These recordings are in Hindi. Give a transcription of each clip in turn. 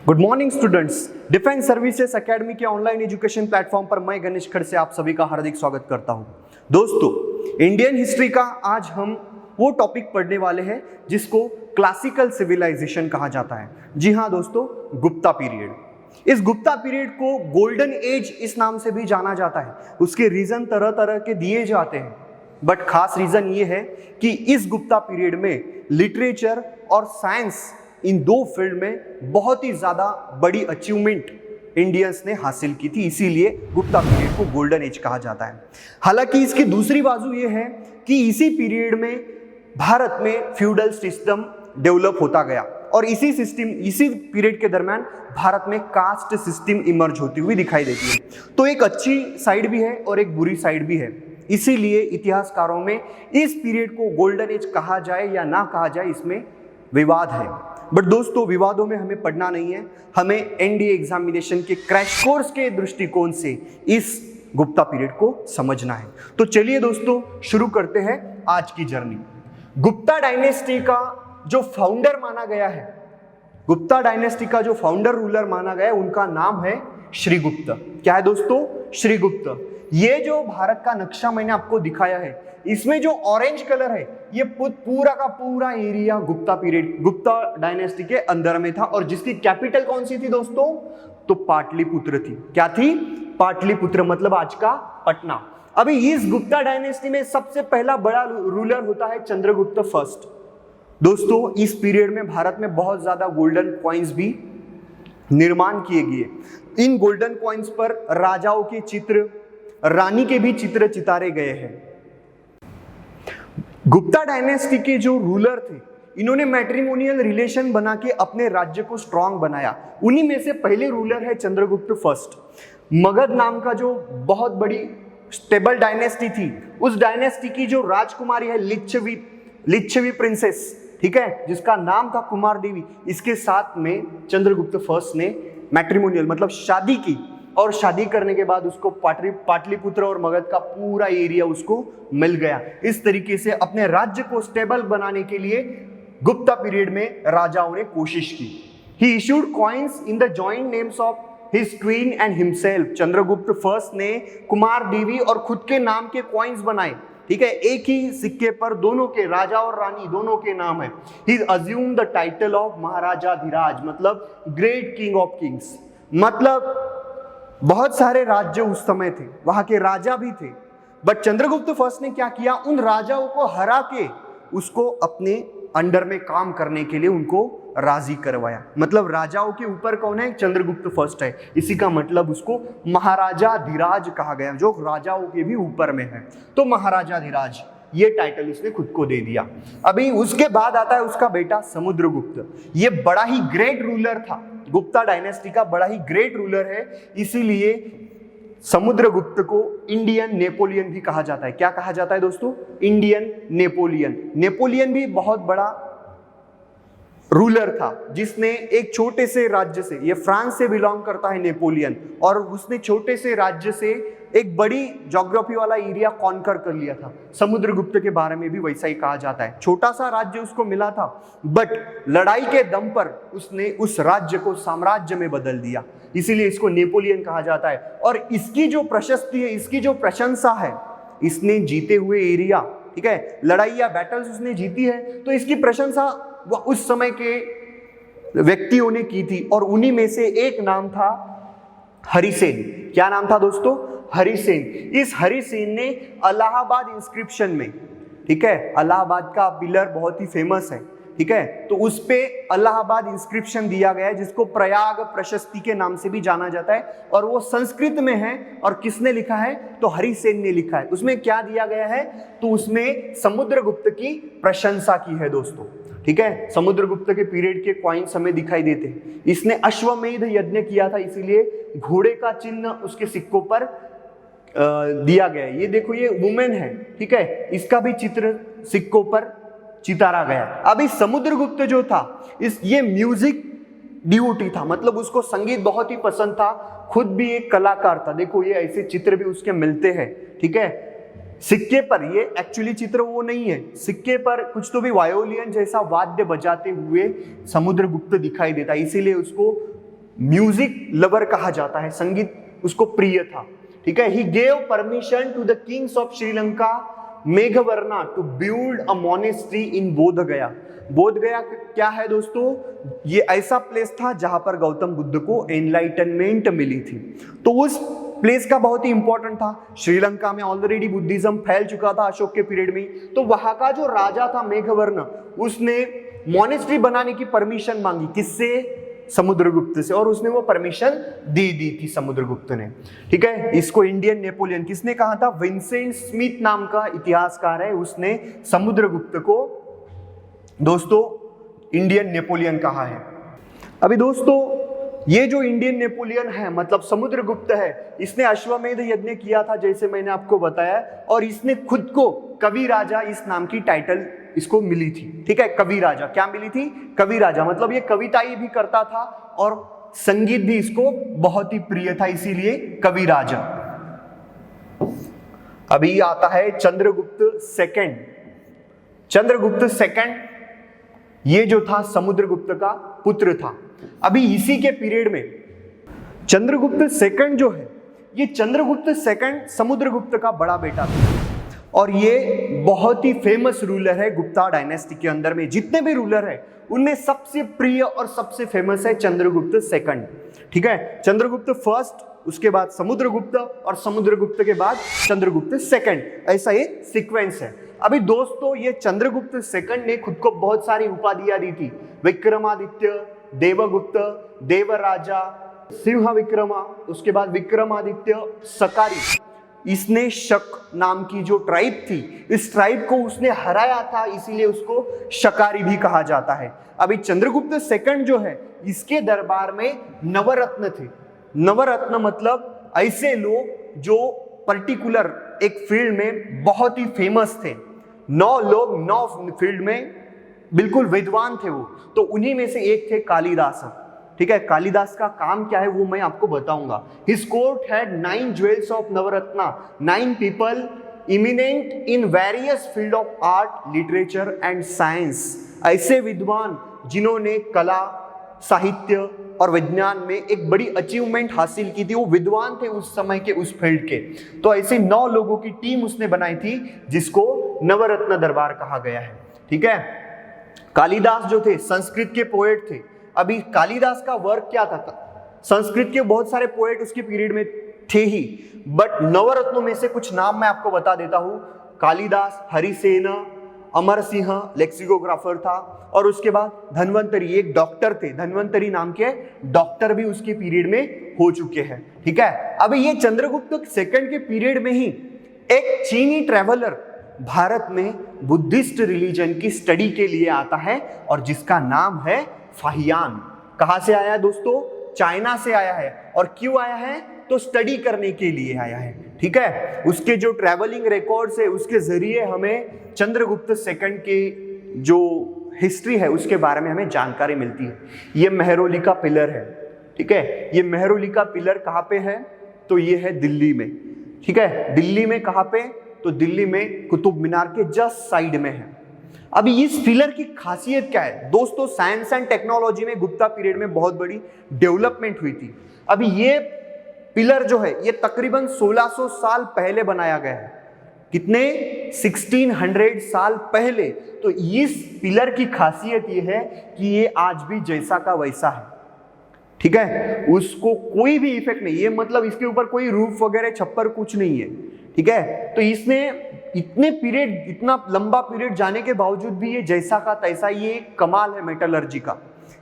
Good morning students. Defence services academy के ऑनलाइन एजुकेशन प्लेटफॉर्म पर मैं गणेश खड़ से आप सभी का हार्दिक स्वागत करता हूं। दोस्तों, इंडियन हिस्ट्री का आज हम वो टॉपिक पढ़ने वाले हैं जिसको क्लासिकल सिविलाइजेशन कहा जाता है। जी हां दोस्तों, गुप्ता पीरियड। इस गुप्ता पीरियड को गोल्डन एज इस नाम से भी जाना जाता है। उसके रीजन तरह तरह के दिए जाते हैं, बट खास रीजन ये है कि इस गुप्ता पीरियड में लिटरेचर और साइंस इन दो फील्ड में बहुत ही ज्यादा बड़ी अचीवमेंट इंडियंस ने हासिल की थी, इसीलिए गुप्ता पीरियड को गोल्डन एज कहा जाता है। हालांकि इसकी दूसरी बाजू ये है कि इसी पीरियड में भारत में फ्यूडल सिस्टम डेवलप होता गया और इसी पीरियड के दरमियान भारत में कास्ट सिस्टम इमर्ज होती हुई दिखाई देती है। तो एक अच्छी साइड भी है और एक बुरी साइड भी है, इसीलिए इतिहासकारों में इस पीरियड को गोल्डन एज कहा जाए या ना कहा जाए इसमें विवाद है। बट दोस्तों, विवादों में हमें पढ़ना नहीं है, हमें एनडीए एग्जामिनेशन के क्रैश कोर्स के दृष्टिकोण से इस गुप्ता पीरियड को समझना है। तो चलिए दोस्तों, शुरू करते हैं आज की जर्नी। गुप्ता डायनेस्टी का जो फाउंडर माना गया है, गुप्ता डायनेस्टी का जो फाउंडर रूलर माना गया है, उनका नाम है श्रीगुप्त। क्या है दोस्तों? श्रीगुप्त। ये जो भारत का नक्शा मैंने आपको दिखाया है, इसमें जो ऑरेंज कलर है, ये पूरा का पूरा area Gupta period, Gupta dynasty के अंदर में था। और जिसकी कैपिटल कौन सी थी दोस्तों? तो पाटलिपुत्र थी। क्या थी? पाटलिपुत्र, मतलब आज का पटना। अभी इस गुप्ता डायनेस्टी में सबसे पहला बड़ा रूलर होता है चंद्रगुप्त फर्स्ट। दोस्तों, इस पीरियड में भारत में बहुत ज्यादा गोल्डन कॉइन्स भी निर्माण किए गए। इन गोल्डन कॉइन्स पर राजाओं के चित्र, रानी के भी चित्र चितारे गए हैं। गुप्ता डायनेस्टी के जो रूलर थे, इन्होंने मैट्रिमोनियल रिलेशन बना के अपने राज्य को स्ट्रांग बनाया। उन्हीं में से पहले रूलर है चंद्रगुप्त फर्स्ट। मगध नाम का जो बहुत बड़ी स्टेबल डायनेस्टी थी, उस डायनेस्टी की जो राजकुमारी है लिच्छवी प्रिंसेस, ठीक है, जिसका नाम था कुमार देवी, इसके साथ में चंद्रगुप्त फर्स्ट ने मैट्रिमोनियल मतलब शादी की। और शादी करने के बाद उसको पाटलिपुत्र और मगध का पूरा एरिया उसको मिल गया। इस तरीके से अपने राज्य को स्टेबल बनाने के लिए गुप्ता पीरियड में राजाओं ने कोशिश की। He issued coins in the joint names of his queen and himself. Chandragupta first ने कुमार देवी और खुद के नाम के कॉइन्स बनाए, ठीक है, एक ही सिक्के पर दोनों के, राजा और रानी दोनों के नाम है। ही अज्यूम द टाइटल ऑफ महाराजाधिराज, मतलब ग्रेट किंग ऑफ किंग्स। मतलब बहुत सारे राज्य उस समय थे, वहां के राजा भी थे, बट चंद्रगुप्त फर्स्ट ने क्या किया, उन राजाओं को हरा के उसको अपने अंडर में काम करने के लिए उनको राजी करवाया। मतलब राजाओं के ऊपर कौन है? चंद्रगुप्त फर्स्ट है। इसी का मतलब उसको महाराजाधिराज कहा गया, जो राजाओं के भी ऊपर में है। तो महाराजाधिराज ये टाइटल उसने खुद को दे दिया। अभी उसके बाद आता है उसका बेटा समुद्रगुप्त। ये बड़ा ही ग्रेट रूलर था, गुप्ता डायनेस्टी का बड़ा ही ग्रेट रूलर है, इसीलिए समुद्रगुप्त को इंडियन नेपोलियन भी कहा जाता है। क्या कहा जाता है दोस्तों? Indian Napoleon. नेपोलियन भी बहुत बड़ा रूलर था, जिसने एक छोटे से राज्य से, ये फ्रांस से बिलोंग करता है नेपोलियन, और उसने छोटे से राज्य से एक बड़ी ज्योग्राफी वाला एरिया कॉन्कर कर लिया था। समुद्रगुप्त के बारे में भी वैसा ही कहा जाता है। छोटा सा राज्य उसको मिला था, बट लड़ाई के दम पर उसने उस राज्य को साम्राज्य में बदल दिया, इसीलिए इसको नेपोलियन कहा जाता है। और इसकी जो प्रशस्ति है, इसकी जो प्रशंसा है, इसने जीते हुए एरिया, ठीक है, लड़ाई या बैटल्स उसने जीती है, तो इसकी प्रशंसा उस समय के व्यक्तियों ने की थी। और उन्हीं में से एक नाम था हरिसेन। क्या नाम था दोस्तों? हरिसेन। इस हरिसेन ने इलाहाबाद इंस्क्रिप्शन में, ठीक है, इलाहाबाद का पिलर बहुत ही फेमस है, ठीक है, तो उस पे इलाहाबाद इंस्क्रिप्शन दिया गया है, जिसको प्रयाग प्रशस्ति के नाम से भी जाना जाता है, और वो संस्कृत में है। और किसने लिखा है? तो हरिसेन ने लिखा है। उसमें क्या दिया गया है? तो उसमें समुद्रगुप्त की प्रशंसा की है दोस्तों, ठीक है। समुद्रगुप्त के पीरियड के कॉइन्स हमें दिखाई देते हैं। इसने अश्वमेध यज्ञ किया था, इसीलिए घोड़े का चिन्ह उसके सिक्कों पर दिया गया है। ये देखो, ये वुमेन है, ठीक है, इसका भी चित्र सिक्कों पर चितारा गया। अभी समुद्रगुप्त जो था, ये म्यूजिक डिवोटी था, मतलब उसको संगीत बहुत ही पसंद था, खुद भी एक कलाकार था। देखो, ये ऐसे चित्र भी उसके मिलते हैं, ठीक है। सिक्के पर, ये एक्चुअली चित्र वो नहीं है, सिक्के पर कुछ तो भी वायोलिन जैसा वाद्य बजाते हुए समुद्रगुप्त दिखाई देता है, इसीलिए उसको म्यूजिक लवर कहा जाता है, संगीत उसको प्रिय था, ठीक है। He gave permission to the kings of Sri Lanka Meghavarna to build a monastery in Bodh Gaya. बोध गया क्या है दोस्तों? ये ऐसा प्लेस था जहां पर गौतम बुद्ध को एनलाइटनमेंट मिली थी। तो उस प्लेस का बहुत ही इंपॉर्टेंट था। श्रीलंका में ऑलरेडी बुद्धिज्म फैल चुका था अशोक के पीरियड में, तो वहां का जो राजा था मेघवर्ण, उसने मोनेस्ट्री बनाने की परमिशन मांगी। किससे? समुद्रगुप्त से, और उसने वो परमिशन दे दी थी समुद्रगुप्त ने, ठीक है। इसको इंडियन नेपोलियन किसने कहा था? विंसेंट स्मिथ नाम का इतिहासकार है, उसने समुद्रगुप्त को दोस्तों इंडियन नेपोलियन कहा है। अभी दोस्तों ये जो इंडियन नेपोलियन है मतलब समुद्रगुप्त है, इसने अश्वमेध यज्ञ किया था जैसे मैंने आपको बताया, और इसने खुद को कवि राजा इस नाम की टाइटल इसको मिली थी, ठीक है। कवि राजा क्या मिली थी? कवि राजा, मतलब ये कविताएं भी करता था और संगीत भी इसको बहुत ही प्रिय था, इसीलिए कवि राजा। अभी आता है चंद्रगुप्त सेकंड। चंद्रगुप्त सेकंड ये जो था समुद्रगुप्त का पुत्र था। अभी इसी के पीरियड में चंद्रगुप्त सेकंड जो है, ये चंद्रगुप्त सेकंड समुद्रगुप्त का बड़ा बेटा था, और ये बहुत ही फेमस रूलर है गुप्ता डायनेस्टी के अंदर में। जितने भी रूलर है उनमें सबसे प्रिय और सबसे फेमस है चंद्रगुप्त सेकंड, ठीक है। चंद्रगुप्त फर्स्ट, उसके बाद समुद्रगुप्त, और समुद्रगुप्त के बाद चंद्रगुप्त सेकंड, ऐसा ये सीक्वेंस है। अभी दोस्तों ये चंद्रगुप्त सेकंड ने खुद को बहुत सारी उपाधियां दी थी। विक्रमादित्य, देवगुप्त, देवराजा, सिंह विक्रमा, उसके बाद विक्रमादित्य, सकारी। इसने शक नाम की जो ट्राइब थी, इस ट्राइब को उसने हराया था, इसीलिए उसको शकारी भी कहा जाता है। अभी चंद्रगुप्त सेकंड जो है, इसके दरबार में नवरत्न थे। नवरत्न मतलब ऐसे लोग जो पर्टिकुलर एक फील्ड में बहुत ही फेमस थे। 9 लोग 9 फील्ड में बिल्कुल विद्वान थे वो, तो उन्हीं में से एक थे कालिदास, ठीक है। कालिदास का काम क्या है वो मैं आपको बताऊंगा। His court had 9 jewels of Navratna, 9 people eminent in various field of art, literature and science. ऐसे विद्वान जिन्होंने कला, साहित्य और विज्ञान में एक बड़ी अचीवमेंट हासिल की थी, वो विद्वान थे उस समय के उस फील्ड के। तो ऐसे 9 लोगों की टीम उसने बनाई थी जिसको नवरत्न दरबार कहा गया है, ठीक है। कालिदास जो थे संस्कृत के पोएट थे। अभी कालिदास का वर्क क्या था? संस्कृत के बहुत सारे पोएट उसके पीरियड में थे ही, बट नवरत्नों में से कुछ नाम मैं आपको बता देता हूं। कालिदास, हरिसेन, अमर सिंह लेक्सिकोग्राफर था, और उसके बाद धन्वंतरी एक डॉक्टर थे, धन्वंतरी नाम के डॉक्टर भी उसके पीरियड में हो चुके हैं, ठीक है। अभी ये चंद्रगुप्त सेकंड के पीरियड में ही एक चीनी ट्रेवलर भारत में बुद्धिस्ट रिलीजन की स्टडी के लिए आता है, और जिसका नाम है फाहियान। कहां से आया है दोस्तों? चाइना से आया है। और क्यों आया है? तो स्टडी करने के लिए आया है, ठीक है। उसके जो ट्रैवलिंग रिकॉर्ड्स है उसके जरिए हमें चंद्रगुप्त सेकंड के जो हिस्ट्री है उसके बारे में हमें जानकारी मिलती है। ये मेहरौली का पिलर है, ठीक है। ये मेहरौली का पिलर कहाँ पे है? तो ये है दिल्ली में, ठीक है। दिल्ली में कहाँ पे? तो दिल्ली में कुतुब मीनार के जस्ट साइड में है। अभी इस पिलर की खासियत क्या है दोस्तों? साइंस एंड टेक्नोलॉजी में गुप्ता पीरियड में बहुत बड़ी डेवलपमेंट हुई थी। अभी ये पिलर जो है ये तकरीबन 1600 साल पहले बनाया गया है। कितने? 1600 साल पहले। तो इस पिलर की खासियत ये है कि ये आज भी जैसा का वैसा है, ठीक है। उसको कोई भी इफेक्ट नहीं, ये मतलब इसके ऊपर कोई रूफ वगैरह छप्पर कुछ नहीं है, ठीक है। तो इसने इतने पीरियड, इतना लंबा पीरियड जाने के बावजूद भी ये जैसा का तैसा, ये कमाल है मेटलर्जी का।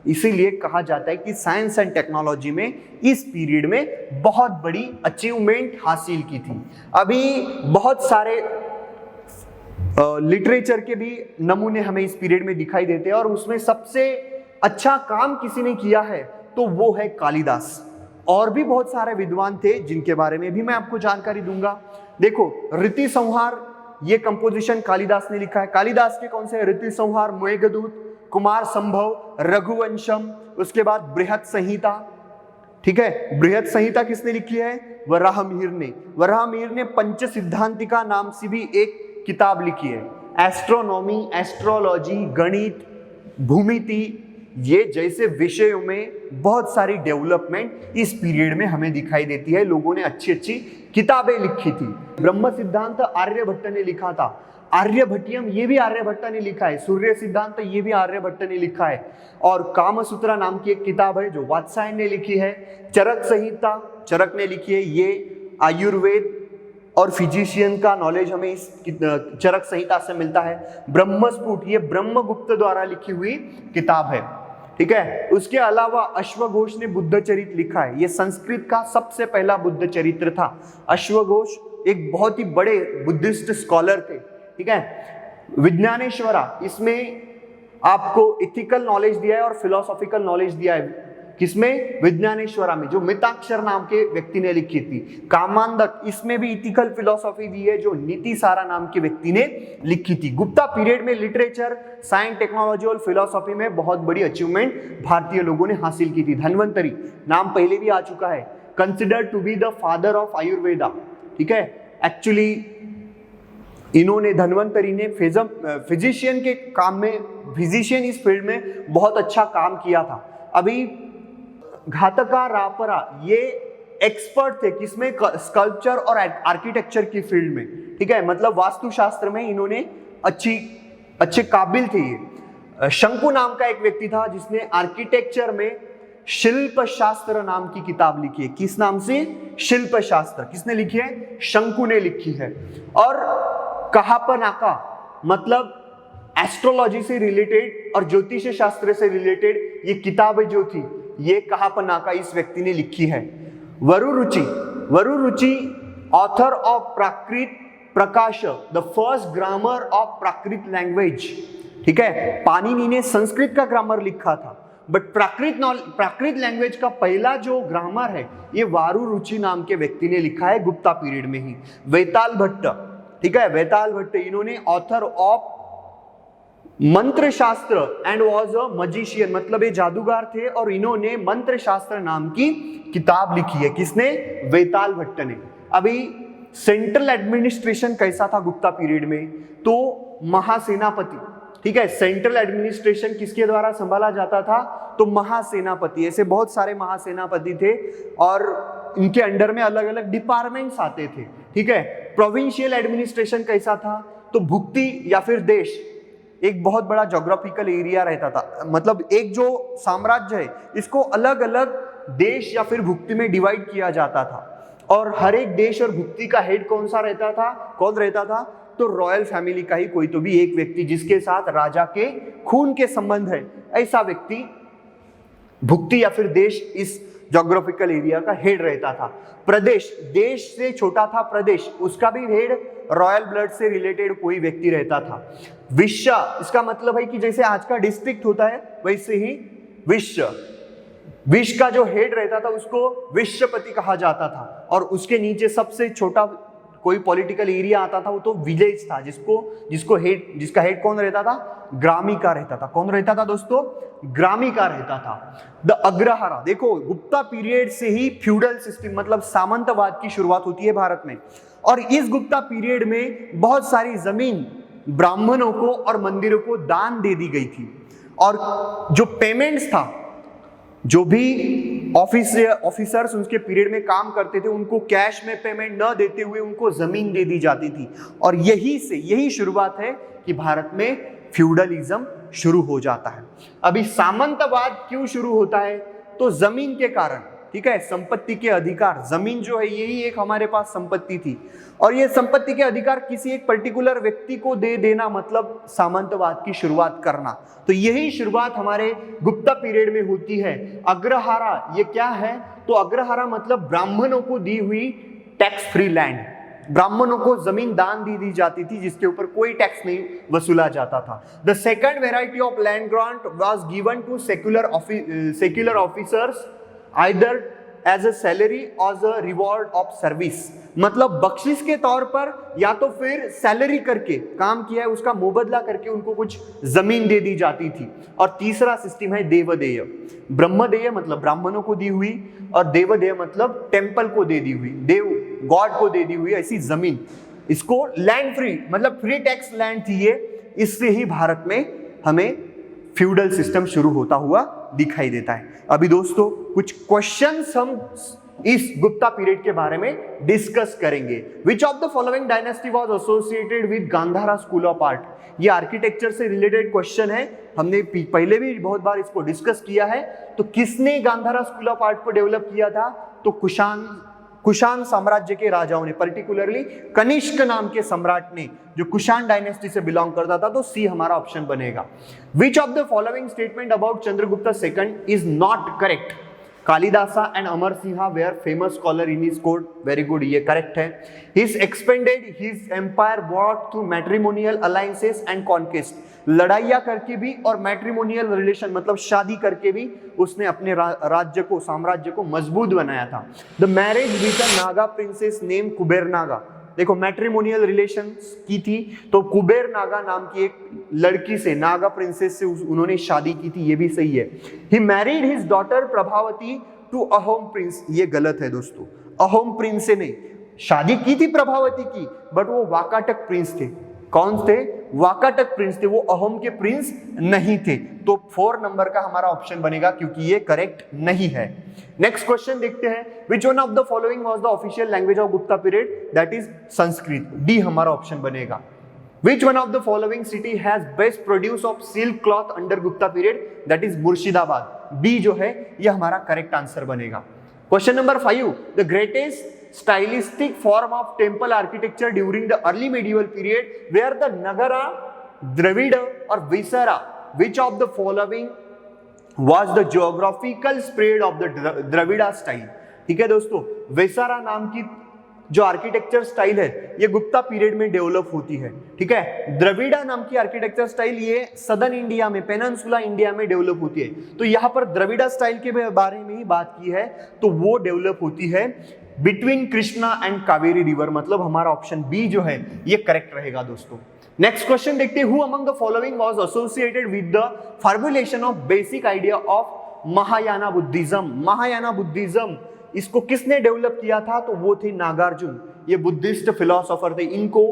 इसीलिए कहा जाता है कि साइंस एंड टेक्नोलॉजी में इस पीरियड में बहुत बड़ी अचीवमेंट हासिल की थी। अभी बहुत सारे लिटरेचर के भी नमूने हमें इस पीरियड में दिखाई देते हैं, और उसमें सबसे अच्छा काम किसी ने किया है तो वो है कालिदास। और भी बहुत सारे विद्वान थे जिनके बारे में भी मैं आपको जानकारी दूंगा। देखो, ऋतु संहार ये कंपोजिशन कालिदास ने लिखा है। कालिदास के कौन से? ऋतु संहार, मेघदूत, कुमार संभव, रघुवंशम, उसके बाद बृहत संहिता, ठीक है। बृहत संहिता किसने लिखी है? वराहमिहिर ने। वराहमिहिर ने पंच सिद्धांतिका नाम से भी एक किताब लिखी है। एस्ट्रोनॉमी, एस्ट्रोलॉजी, गणित, भूमिति, ये जैसे विषयों में बहुत सारी डेवलपमेंट इस पीरियड में हमें दिखाई देती है। लोगों ने अच्छी अच्छी किताबें लिखी थी। ब्रह्म सिद्धांत आर्यभट्ट ने लिखा था, आर्यभट्टियम ये भी आर्यभट्ट ने लिखा है, सूर्य सिद्धांत ये भी आर्यभट्ट ने लिखा है, और कामसूत्रा नाम की एक किताब है जो वात्सायन ने लिखी है, चरक संहिता चरक ने लिखी है, ये आयुर्वेद और फिजिशियन का नॉलेज हमें इस चरक संहिता से मिलता है। ब्रह्मस्फुट ये ब्रह्मगुप्त द्वारा लिखी हुई किताब है, ठीक है। उसके अलावा अश्वघोष ने बुद्ध चरित लिखा है, ये संस्कृत का सबसे पहला बुद्ध चरित्र था। अश्वघोष एक बहुत ही बड़े बुद्धिस्ट स्कॉलर थे, ठीक है। विज्ञानेश्वरा इसमें आपको इथिकल नॉलेज दिया है और फिलोसॉफिकल नॉलेज दिया है। किसमें? विज्ञानेश्वरा में, जो मिताक्षर नाम के व्यक्ति ने लिखी थी। कामांदक इसमें भी इथिकल फिलोसॉफी दी है जो नीतिसारा नाम के व्यक्ति ने लिखी थी। गुप्ता पीरियड में लिटरेचर, साइंस, टेक्नोलॉजी और फिलोसॉफी में बहुत बड़ी अचीवमेंट भारतीय लोगों ने हासिल की थी। धन्वंतरी नाम पहले भी आ चुका है, considered to be the father of Ayurveda, ठीक है। एक्चुअली इन्होंने, धन्वंतरी ने फिजिशियन के काम में, फिजिशियन इस फील्ड में बहुत अच्छा काम किया था। अभी घातका रापरा ये एक्सपर्ट थे किसमें? स्कल्पचर और आर्किटेक्चर की फील्ड में, ठीक है। मतलब वास्तुशास्त्र में इन्होंने अच्छे काबिल थे ये। शंकु नाम का एक व्यक्ति था जिसने आर्किटेक्चर में शिल्प शास्त्र नाम की किताब लिखी है। किस नाम से? शिल्प शास्त्र। किसने लिखी है? शंकु ने लिखी है। और कहापनाका मतलब एस्ट्रोलॉजी से रिलेटेड और ज्योतिष शास्त्र से रिलेटेड ये किताबें जो थी, ये कहापनाका इस व्यक्ति ने लिखी है। Vararuchi author of Prakrit Prakash, the first grammar of Prakrit language, ठीक है। पाणिनि ने संस्कृत का ग्रामर लिखा था, बट प्राकृत लैंग्वेज का पहला जो ग्रामर है ये वारुरुचि नाम के व्यक्ति ने लिखा है गुप्ता पीरियड में ही। वेताल भट्ट, ठीक है, वेताल भट्ट इन्होंने ऑथर ऑफ मंत्र शास्त्र एंड वॉज अ मजिशियन, मतलब ये जादूगर थे और इन्होंने मंत्र शास्त्र नाम की किताब लिखी है। किसने? वेताल भट्ट ने। अभी सेंट्रल एडमिनिस्ट्रेशन कैसा था गुप्ता पीरियड में? तो महासेनापति, ठीक है। सेंट्रल एडमिनिस्ट्रेशन किसके द्वारा संभाला जाता था? तो महासेनापति। ऐसे बहुत सारे महासेनापति थे और इनके अंडर में अलग अलग डिपार्टमेंट्स आते थे, ठीक है। प्रोविंशियल एडमिनिस्ट्रेशन कैसा था? तो भुक्ति या फिर देश एक बहुत बड़ा ज्योग्राफिकल एरिया रहता था, मतलब एक जो साम्राज्य है इसको अलग अलग देश या फिर भुक्ति में डिवाइड किया जाता था, और हर एक देश और भुक्ति का हेड कौन रहता था? तो रॉयल फैमिली का ही कोई तो भी एक व्यक्ति जिसके साथ राजा के खून के संबंध है, ऐसा व्यक्ति भुक्ति या फिर देश इस ज्योग्राफिकल एरिया का हेड रहता था। प्रदेश, देश से छोटा था प्रदेश, उसका भी हेड रॉयल ब्लड से रिलेटेड कोई व्यक्ति रहता था। विश्व, इसका मतलब है कि जैसे आज का डिस्ट्रिक्ट होता है वैसे ही विश्व का जो हेड रहता था उसको विश्वपति कहा जाता था, और उसके नीचे सबसे छोटा कोई पॉलिटिकल एरिया आता था वो तो विलेज था, जिसका हेड कौन रहता था? ग्रामी का रहता था। कौन रहता था दोस्तों? ग्रामी का रहता था। द अग्रहारा, देखो गुप्ता पीरियड से ही फ्यूडल सिस्टम मतलब सामंतवाद की शुरुआत होती है भारत में, और इस गुप्ता पीरियड में बहुत सारी जमीन ब्राह्मणों को और मंदिरों को दान दे दी गई थी, और जो पेमेंट्स था, जो भी ऑफिसर्स उसके पीरियड में काम करते थे उनको कैश में पेमेंट न देते हुए उनको जमीन दे दी जाती थी, और यही शुरुआत है कि भारत में फ्यूडलिज्म शुरू हो जाता है। अभी सामंतवाद क्यों शुरू होता है? तो जमीन के कारण, ठीक है। संपत्ति के अधिकार, जमीन जो है यही एक हमारे पास संपत्ति थी, और ये संपत्ति के अधिकार किसी एक पर्टिकुलर व्यक्ति को दे देना मतलब सामंतवाद की शुरुआत करना। तो यही शुरुआत हमारे गुप्ता पीरियड में होती है। अग्रहारा ये क्या है? तो अग्रहारा मतलब ब्राह्मणों को दी हुई टैक्स फ्री लैंड, ब्राह्मणों को जमीन दान दी जाती थी जिसके ऊपर कोई टैक्स नहीं वसूला जाता था। The second variety of land grant was given to secular officers either as a salary or a reward of service, मतलब बख्शिश के तौर पर या तो फिर सैलरी करके काम किया है उसका मुबदला करके उनको कुछ जमीन दे दी जाती थी। और तीसरा सिस्टम है देवदेय। ब्रह्मदेय मतलब ब्राह्मणों को दी हुई, और देवदेय मतलब टेम्पल को दे दी हुई, देव गॉड को दे दी हुई ऐसी जमीन। इसको लैंड फ्री मतलब फ्री टैक्स लैंड थी ये, इससे ही भारत में हमें फ्यूडल सिस्टम शुरू होता हुआ दिखाई देता है। अभी दोस्तों कुछ क्वेश्चंस हम इस गुप्ता पीरियड के बारे में डिस्कस करेंगे। Which of the following dynasty was associated with Gandhara school of art. ये आर्किटेक्चर से रिलेटेड क्वेश्चन है, हमने पहले भी बहुत बार इसको डिस्कस किया है। तो किसने गांधारा स्कूल ऑफ आर्ट को डेवलप किया था? तो कुषाण साम्राज्य के राजाओं ने, पर्टिकुलरली कनिष्क नाम के सम्राट ने, जो कुषाण डायनेस्टी से बिलोंग करता था। तो सी हमारा ऑप्शन बनेगा। Which of the following statement about Chandragupta second is not correct? Kalidasa and Amar Singh were famous scholar in his court. Very good, ये करेक्ट है। He's expanded his empire both through matrimonial alliances and conquest. लड़ाइयाँ करके भी और मैट्रिमोनियल रिलेशन मतलब शादी करके भी उसने अपने राज्य को, साम्राज्य को मजबूत बनाया था। The marriage with a Naga princess name Kuber Naga. देखो मैट्रिमोनियल रिलेशन की थी, तो कुबेर नागा नाम की एक लड़की से, नागा प्रिंसेस से उन्होंने शादी की थी, ये भी सही है। He married his daughter Prabhavati to Ahom prince. ये गलत है दोस्तों, अहोम प्रिंस से नहीं, शादी की थी प्रभावती की, बट वो वाकाटक प्रिंस थे। कौन थे? वाकाटक प्रिंस थे, वो अहोम के प्रिंस नहीं थे। तो 4 नंबर का हमारा ऑप्शन बनेगा, क्योंकि ये करेक्ट नहीं है। नेक्स्ट क्वेश्चन देखते हैं। Which one of the following was the official language of Gupta period? That is Sanskrit. D हमारा ऑप्शन बनेगा। Which one of the following city has best produce of silk cloth under Gupta period? That is Murshidabad. B जो है ये हमारा करेक्ट आंसर बनेगा। Question number 5, the greatest stylistic form of temple architecture during the early medieval period were the Nagara, Dravida or Visara. Which of the following was the geographical spread of the Dravida style? ठीक है दोस्तों, वेसारा नाम की जो आर्किटेक्चर स्टाइल है ये गुप्ता पीरियड में डेवलप होती है। ठीक है, द्रविड़ा नाम की आर्किटेक्चर स्टाइल ये सदर्न इंडिया में, पेनिनसुला इंडिया में डेवलप होती है। तो यहाँ पर द्रविड़ा स्टाइल के बारे में ही बात की है, तो वो डेवलप होती है between Krishna and Kaveri river. मतलब हमारा ऑप्शन बी जो है ये करेक्ट रहेगा दोस्तों। नेक्स्ट क्वेश्चन देखते हैं। Who among the following was associated with the formulation of basic idea of Mahayana Buddhism? Mahayana Buddhism इसको किसने डेवलप किया था? तो वो थे नागार्जुन। ये बुद्धिस्ट फिलोसोफर थे। इनको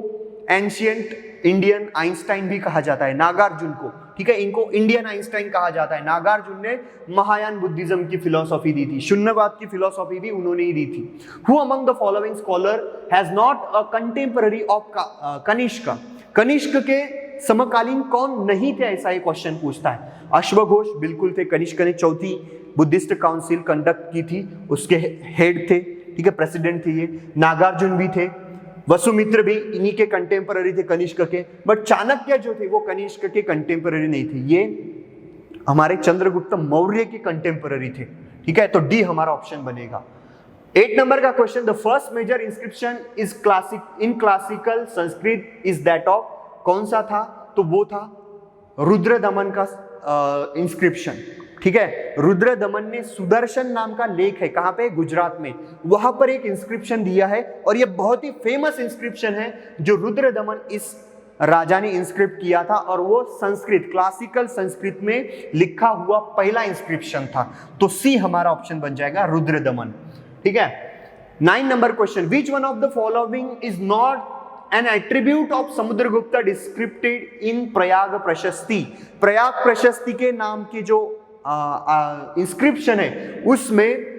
एंशियंट इंडियन आइंस्टाइन भी कहा जाता है, नागार्जुन को। ठीक है, इनको इंडियन आइंस्टाइन कहा जाता है। नागार्जुन ने महायान बुद्धिज्म की फिलॉसफी दी थी, शून्यवाद की फिलॉसफी भी उन्होंने ही दी थी। Who among the following scholar has not a contemporary of Kanishka? Kanishka के समकालीन कौन नहीं थे, ऐसा ये क्वेश्चन पूछता है। अश्वघोष बिल्कुल थे, कनिष्क ने चौथी बुद्धिस्ट काउंसिल कंडक्ट की थी, उसके हेड थे। ठीक है, प्रेसिडेंट थे ये। नागार्जुन भी थे, वसुमित्र भी इन्हीं के कंटेम्पररी थे कनिष्क के। बट चाणक्य जो थे वो कनिष्क के कंटेम्पररी नहीं थे, ये हमारे चंद्रगुप्त मौर्य के कंटेम्पररी थे। ठीक है, तो डी हमारा ऑप्शन बनेगा। 8 नंबर का question. The first major inscription is in classical Sanskrit is that of? कौन सा था? तो वो था रुद्रदमन का इंस्क्रिप्शन। ठीक है, रुद्रदमन ने सुदर्शन नाम का लेक है, कहां पे? गुजरात में। वहां पर एक इंस्क्रिप्शन दिया है और ये बहुत ही फेमस इंस्क्रिप्शन है जो रुद्रदमन इस राजा ने इंस्क्रिप्ट किया था, और वो संस्कृत, क्लासिकल संस्कृत में लिखा हुआ पहला इंस्क्रिप्शन था। तो सी हमारा ऑप्शन बन जाएगा, रुद्रदमन। ठीक है, 9 number question. Which one of the following is not an attribute of Samudragupta descripted in Prayag Prashasti? Prayag प्रशस्ति के नाम की जो इंस्क्रिप्शन है उसमें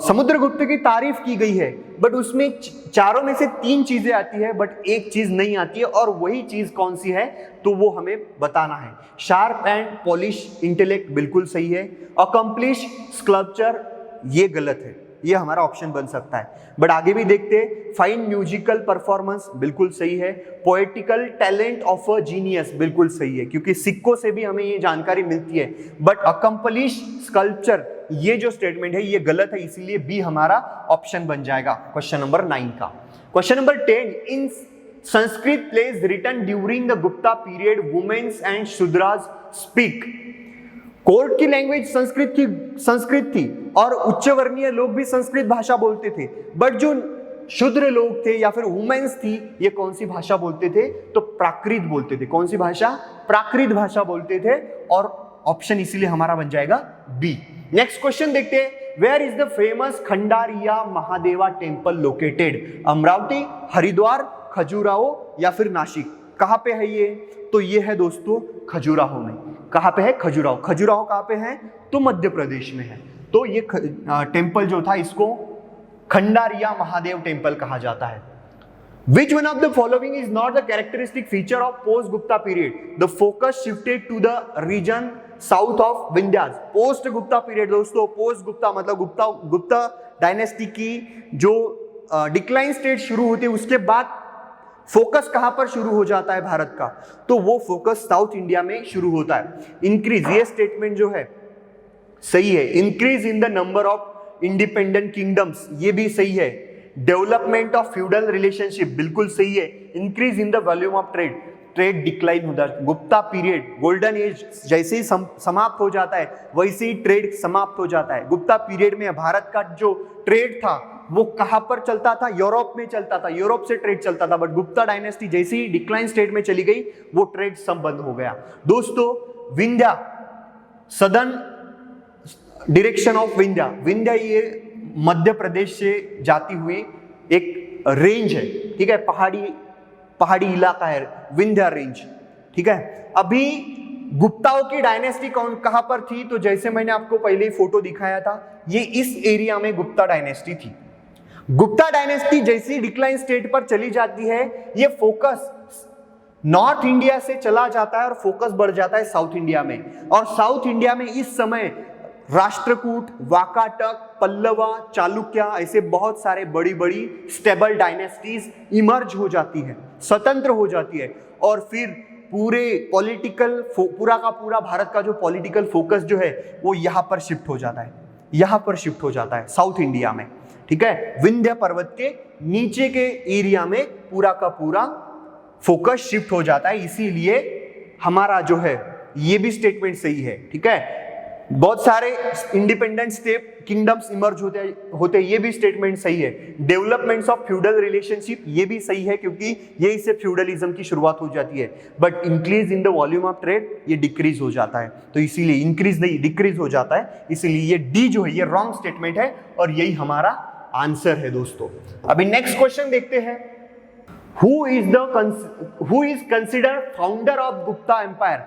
समुद्रगुप्त की तारीफ की गई है, बट उसमें चारों में से 3 चीजें आती है, बट एक चीज नहीं आती है, और वही चीज कौन सी है तो वो हमें बताना है। शार्प एंड पॉलिश इंटेलेक्ट बिल्कुल सही है। अकम्प्लिश स्कल्पचर ये गलत है, ये हमारा ऑप्शन बन सकता है। बट आगे भी देखते हैं। फाइन म्यूजिकल परफॉर्मेंस बिल्कुल सही है। Poetical talent of a genius बिल्कुल सही है, क्योंकि सिक्कों से भी हमें ये जानकारी मिलती है। बट अकम्प्लिश स्कल्पचर ये जो स्टेटमेंट है ये गलत है, इसीलिए बी हमारा ऑप्शन बन जाएगा क्वेश्चन नंबर 9 का। Question number 10। In Sanskrit plays written during the Gupta period womens and Shudras speak? Court की लैंग्वेज संस्कृत थी और उच्च वर्णीय लोग भी संस्कृत भाषा बोलते थे, बट जो शूद्र लोग थे या फिर वुमेन्स थी ये कौन सी भाषा बोलते थे? तो प्राकृत बोलते थे। कौन सी भाषा? प्राकृत भाषा बोलते थे, और ऑप्शन इसीलिए हमारा बन जाएगा बी। नेक्स्ट क्वेश्चन देखते हैं। Where is the famous Kandariya Mahadeva temple located? Amaravati, Haridwar, Khajuraho या फिर नासिक? कहाँ पे है ये? तो ये है दोस्तों खजुराहो में। कहाँ पे है? खजुराहो। खजुराहो कहाँ पे है? तो मध्य प्रदेश में है। तो ये टेम्पल जो था इसको खंडारिया महादेव टेम्पल कहा जाता है। Which one of the following is not the characteristic feature of post-Gupta period? The focus shifted to the region south of Vindhyas. Post-Gupta period दोस्तों, post-Gupta मतलब गुप्ता डायनेस्टी की जो डिक्लाइन स्टेट शुरू होती है उसके बाद फोकस कहां पर शुरू हो जाता है भारत का? तो वो फोकस साउथ इंडिया में शुरू होता है। इंक्रीज, ये स्टेटमेंट जो है सही है। Increase in the number of independent kingdoms, ये भी सही है। डेवलपमेंट ऑफ फ्यूडल रिलेशनशिप, बिल्कुल सही है। Increase in the volume of trade, trade decline होता है। गुप्ता पीरियड, गोल्डन एज जैसे ही समाप्त हो जाता है वैसे ही ट्रेड समाप्त हो जाता है। गुप्ता पीरियड में भारत का जो ट्रेड था वो कहां पर चलता था? यूरोप में चलता था, यूरोप से ट्रेड चलता था। बट गुप्ता डायनेस्टी जैसे ही डिक्लाइन स्टेट में चली गई वो ट्रेड सब बंद हो गया। दोस्तों Vindhya, southern direction of Vindhya, Vindhya ये मध्य प्रदेश से जाती हुई एक रेंज है, ठीक है, पहाड़ी इलाका है, विंध्या रेंज, ठीक है। अभी गुप्ताओं की डायनेस्टी कहां पर थी? तो जैसे मैंने आपको पहले ही फोटो दिखाया था, ये इस एरिया में गुप्ता डायनेस्टी थी। गुप्ता डायनेस्टी जैसी डिक्लाइन स्टेट पर चली जाती है, ये फोकस नॉर्थ इंडिया से चला जाता है और फोकस बढ़ जाता है साउथ इंडिया में। और साउथ इंडिया में इस समय राष्ट्रकूट, वाकाटक, पल्लवा, चालुक्य ऐसे बहुत सारे बड़ी बड़ी स्टेबल डायनेस्टीज इमर्ज हो जाती है, स्वतंत्र हो जाती है। और फिर पूरे पॉलिटिकल पूरा का पूरा भारत का जो पॉलिटिकल फोकस जो है वो यहाँ पर शिफ्ट हो जाता है, यहाँ पर शिफ्ट हो जाता है साउथ इंडिया में, ठीक है। विंध्य पर्वत के नीचे के एरिया में पूरा का पूरा फोकस शिफ्ट हो जाता है। इसीलिए हमारा जो है ये भी स्टेटमेंट सही है, ठीक है। बहुत सारे इंडिपेंडेंट स्टेट किंगडम्स इमर्ज होते ये भी स्टेटमेंट सही है। डेवलपमेंट्स ऑफ फ्यूडल रिलेशनशिप, ये भी सही है क्योंकि यही से फ्यूडलिज्म की शुरुआत हो जाती है। But increase in the volume of trade, ये डिक्रीज हो जाता है, तो इसीलिए इंक्रीज नहीं डिक्रीज हो जाता है। इसीलिए ये डी जो है ये रॉन्ग स्टेटमेंट है और यही हमारा आंसर है दोस्तों। अभी नेक्स्ट क्वेश्चन देखते हैं। Who is considered founder of Gupta empire?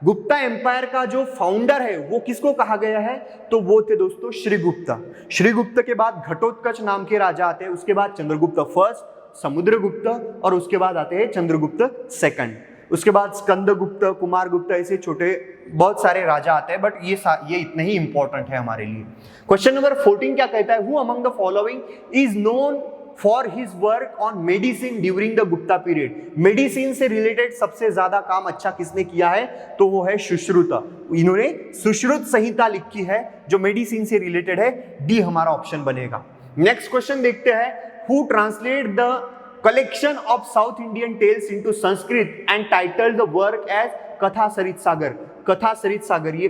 Gupta empire का जो फाउंडर है वो किसको कहा गया है? तो वो थे दोस्तों श्रीगुप्ता। श्रीगुप्त के बाद घटोत्कच नाम के राजा आते हैं, उसके बाद चंद्रगुप्त फर्स्ट, समुद्रगुप्त और उसके बाद आते हैं चंद्रगुप्त सेकंड। उसके बाद स्कंदगुप्त, कुमारगुप्त ऐसे छोटे बहुत सारे राजा आते हैं, बट ये इतने ही इंपॉर्टेंट है हमारे लिए। क्वेश्चन नंबर 14 क्या कहता है? Who among the following is known for his work on medicine during the Gupta period? Medicine से रिलेटेड सबसे ज्यादा काम अच्छा किसने किया है? तो वो है सुश्रुत। इन्होंने सुश्रुत संहिता लिखी है जो मेडिसिन से रिलेटेड है। डी हमारा ऑप्शन बनेगा। नेक्स्ट क्वेश्चन देखते हैं। Who translate the collection of south Indian tales into Sanskrit and titled the work as Katha Sarit सागर? कथा सरित सागर ये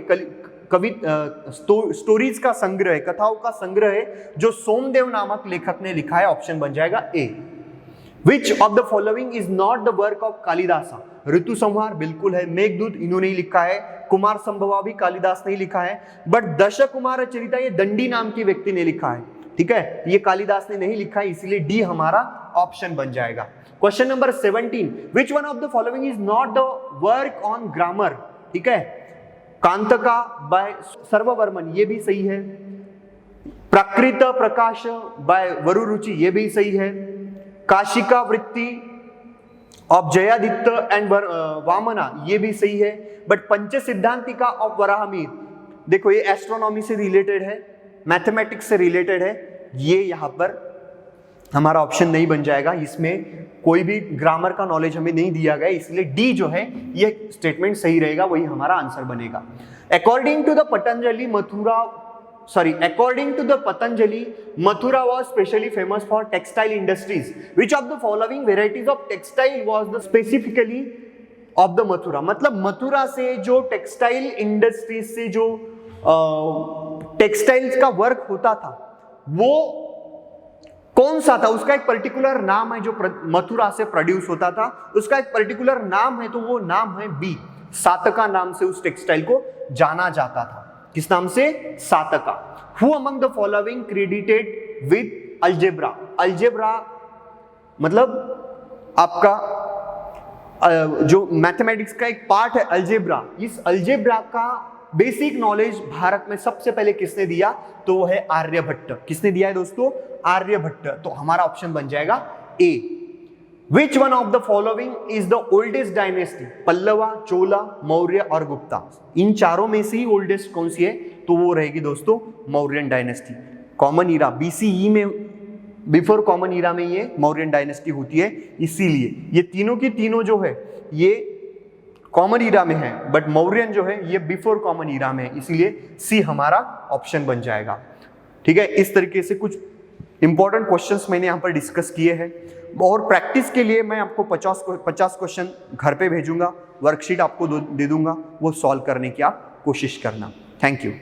स्टोरीज का संग्रह है, कथाओं का संग्रह है जो सोमदेव नामक लेखक ने लिखा है। ऑप्शन बन जाएगा A. Which of the following is not the work of Kalidasa? Ritu Samhara बिल्कुल है, मेघदूत इन्होंने ही लिखा है, कुमार संभवा भी कालिदास ने ही लिखा है, बट दश कुमार चरिता ये दंडी नाम के व्यक्ति ने लिखा है, ठीक है, ये कालिदास ने नहीं लिखा है, इसलिए डी हमारा ऑप्शन बन जाएगा। Question number 17, which one of the following is not the work on grammar? ठीक है, कांतका बाय सर्ववर्मन ये भी सही है, प्राकृत प्रकाश बाय वरुरुचि ये भी सही है, काशिका वृत्ति ऑफ जयादित्य एंड वामना ये भी सही है, बट पंच सिद्धांतिका ऑफ वराहमिहिर, देखो ये एस्ट्रोनॉमी से रिलेटेड है, मैथमेटिक्स से रिलेटेड है, ये यहां पर हमारा ऑप्शन नहीं बन जाएगा, इसमें कोई भी ग्रामर का नॉलेज हमें नहीं दिया गया, इसलिए डी जो है ये स्टेटमेंट सही रहेगा, वही हमारा आंसर बनेगा। According to the Patanjali Mathura was specially famous for textile industries. Which of the following varieties of textile was the specifically of the Mathura? मतलब मथुरा से जो टेक्सटाइल इंडस्ट्रीज से जो टेक्सटाइल्स का वर्क होता था वो कौन सा था? उसका एक पर्टिकुलर नाम है जो मथुरा से प्रोड्यूस होता था, उसका एक पर्टिकुलर नाम है, तो वो नाम है बी, सातका नाम से उस टेक्सटाइल को जाना जाता था। किस नाम से? सातका। Who among the following credited with algebra? Algebra मतलब आपका जो मैथमेटिक्स का एक पार्ट है अलजेब्रा, इस अलजेब्रा का बेसिक नॉलेज भारत में सबसे पहले किसने दिया? तो वो है आर्यभट्ट। किसने दिया है दोस्तों? आर्यभट्ट। तो हमारा ऑप्शन बन जाएगा A. Which one of the following is the oldest dynasty? Pallava, Chola, Maurya और गुप्ता। इन चारों में से ही ओल्डेस्ट कौन सी है? तो वो रहेगी दोस्तों Mauryan dynasty. Common era BCE में, बिफोर कॉमन ईरा में ये मौर्यन डायनेस्टी होती है, इसीलिए ये तीनों की तीनों जो है ये कॉमन ईरा में है, बट मौर्यन जो है ये बिफोर कॉमन ईरा में है, इसीलिए सी हमारा ऑप्शन बन जाएगा। ठीक है, इस तरीके से कुछ इंपॉर्टेंट क्वेश्चंस मैंने यहाँ पर डिस्कस किए हैं, और प्रैक्टिस के लिए मैं आपको 50 क्वेश्चन घर पे भेजूंगा, वर्कशीट आपको दे दूंगा, वो सॉल्व करने की आप कोशिश करना। Thank you.